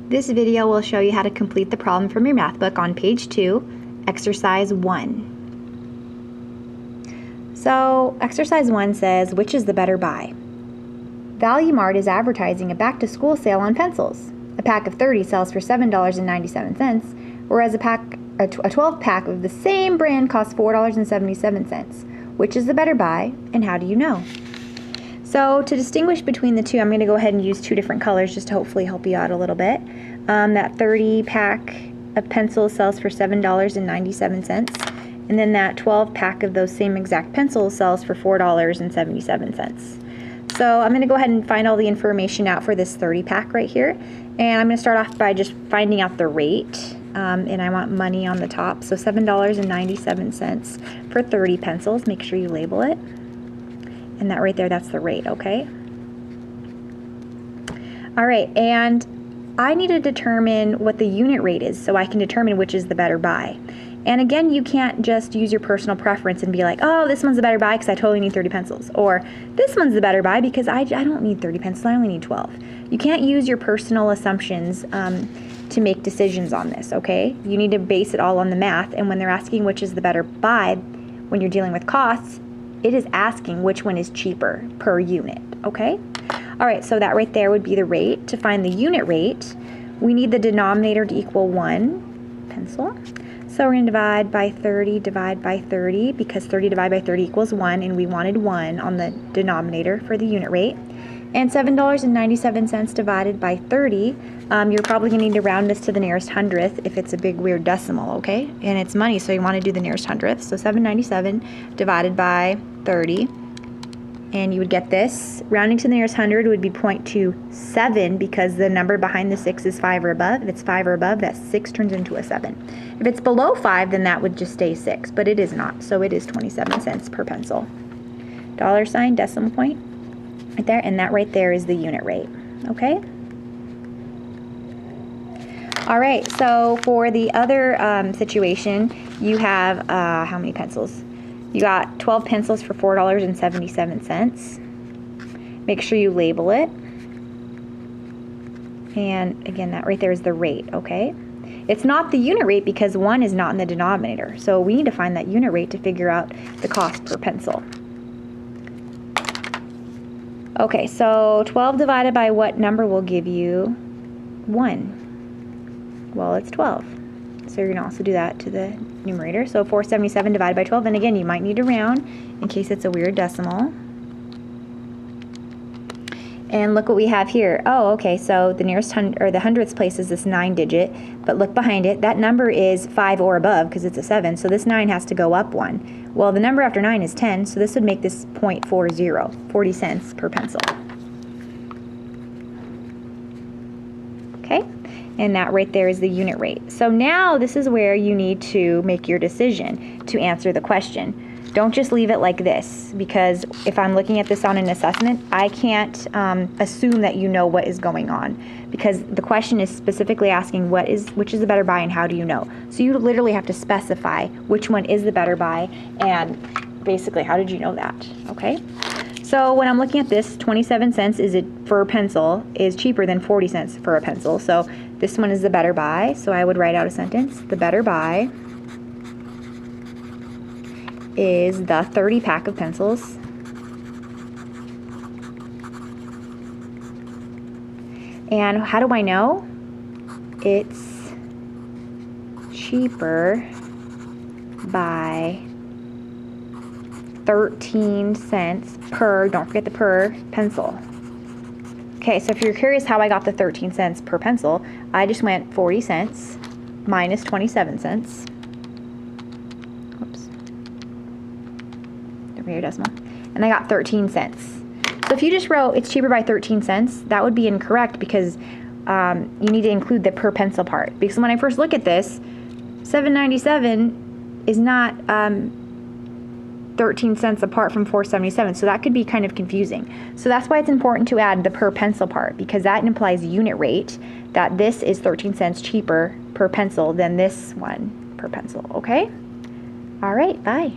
This video will show you how to complete the problem from your math book on page 2, exercise 1. So, exercise 1 says, which is the better buy? Value Mart is advertising a back-to-school sale on pencils. A pack of 30 sells for $7.97, whereas a 12-pack of the same brand costs $4.77. Which is the better buy, and how do you know? So to distinguish between the two, I'm going to go ahead and use two different colors just to hopefully help you out a little bit. That 30 pack of pencils sells for $7.97, and then that 12 pack of those same exact pencils sells for $4.77. So I'm going to go ahead and find all the information out for this 30 pack right here, and I'm going to start off by just finding out the rate, and I want money on the top, so $7.97 for 30 pencils. Make sure you label it. And that right there, that's the rate, okay? All right, and I need to determine what the unit rate is so I can determine which is the better buy. And again, you can't just use your personal preference and be like, oh, this one's the better buy because I totally need 30 pencils. Or this one's the better buy because I don't need 30 pencils, I only need 12. You can't use your personal assumptions to make decisions on this, okay? You need to base it all on the math, and when they're asking which is the better buy, when you're dealing with costs, it is asking which one is cheaper per unit, okay? All right, so that right there would be the rate. To find the unit rate, we need the denominator to equal 1 pencil. So we're going to divide by 30 because 30 divided by 30 equals 1, and we wanted 1 on the denominator for the unit rate. And $7.97 divided by 30, you're probably going to need to round this to the nearest hundredth if it's a big weird decimal, okay? And it's money, so you want to do the nearest hundredth. So $7.97 divided by 30, and you would get this. Rounding to the nearest hundred would be 0.27 because the number behind the 6 is 5 or above. If it's 5 or above, that 6 turns into a 7. If it's below 5, then that would just stay 6, but it is not, so it is 27 cents per pencil. Dollar sign, decimal point, right there, and that right there is the unit rate, okay? All right, so for the other situation, you have, how many pencils? You got 12 pencils for $4.77. Make sure you label it. And again, that right there is the rate, okay? It's not the unit rate because 1 is not in the denominator. So we need to find that unit rate to figure out the cost per pencil. Okay, so 12 divided by what number will give you 1? Well, it's 12. So you're going to also do that to the numerator. So 477 divided by 12. And again, you might need to round in case it's a weird decimal. And look what we have here. Oh, okay, so the nearest the hundredths place is this 9-digit, but look behind it. That number is 5 or above because it's a 7, so this 9 has to go up 1. Well, the number after 9 is 10, so this would make this 0.40, 40 cents per pencil. Okay, and that right there is the unit rate. So now this is where you need to make your decision to answer the question. Don't just leave it like this, because if I'm looking at this on an assessment, I can't assume that you know what is going on, because the question is specifically asking which is the better buy and how do you know. So you literally have to specify which one is the better buy and basically how did you know that, okay? So when I'm looking at this, 27 cents for a pencil is cheaper than 40 cents for a pencil. So this one is the better buy, so I would write out a sentence. The better buy is the 30 pack of pencils and how do I know? It's cheaper by 13 cents per, don't forget the per, pencil. Okay, so if you're curious how I got the 13 cents per pencil, I just went 40 cents minus 27 cents. Decimal, and I got 13 cents. So if you just wrote it's cheaper by 13 cents, that would be incorrect because you need to include the per pencil part. Because when I first look at this, $7.97 is not 13 cents apart from $4.77, so that could be kind of confusing. So that's why it's important to add the per pencil part, because that implies unit rate, that this is 13 cents cheaper per pencil than this one per pencil, okay? All right, bye.